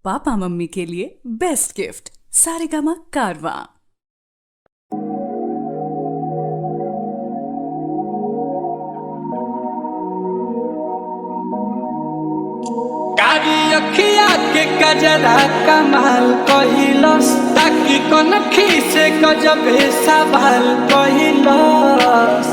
Papa mummy के लिए best gift Saregama कारवां। कारी अखिया के गजरा कमाल कहिलस ताकि कनखी से गजबे सवाल कहिलस।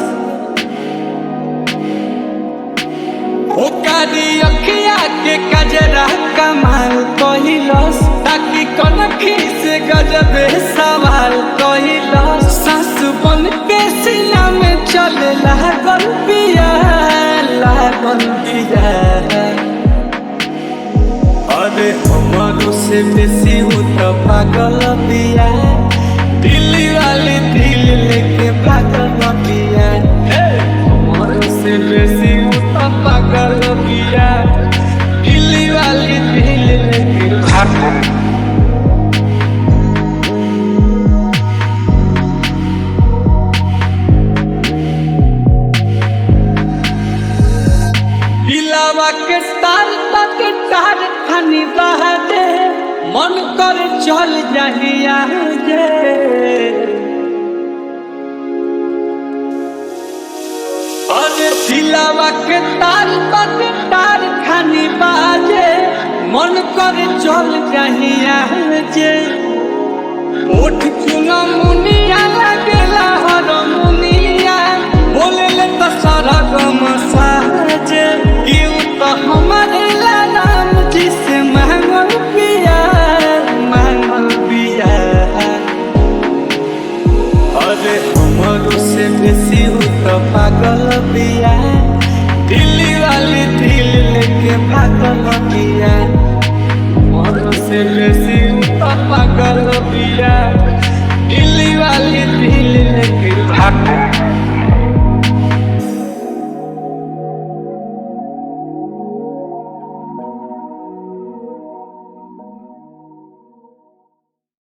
ओ कारी अखिया के गजरा कमाल कहिलस ताकि कनखी से गजबे सवाल कहिलस। सास बन के सीना में चले लागल बिया अरे हमारो से बेसी हो तो पागल बिया। दिल्ली वाली दिल लेके पागल बिया। हमारो से बेसी हो तो पागल बिया। दिल्ली वाली दिल लेके पागल। दिलावा के तार तक तार खानी बहादे मन कर चल जाहिया जे। अरे दिलावा के तार तक तार खानी बहादे मन कर चल जाहिया जे। ओठ चुना मुनिया लगेला हर मुनिया बोले ले तो सारा गम साजे। तो हमारे नाम जिसे महंगल पिया अरे हमारो से बेसी हो तो पागल पिया। दिल्ली वाली दिल लेके पागल पिया। हमारो से बेसी हो तो पागल पिया। दिल्ली वाली दिल लेके पागल।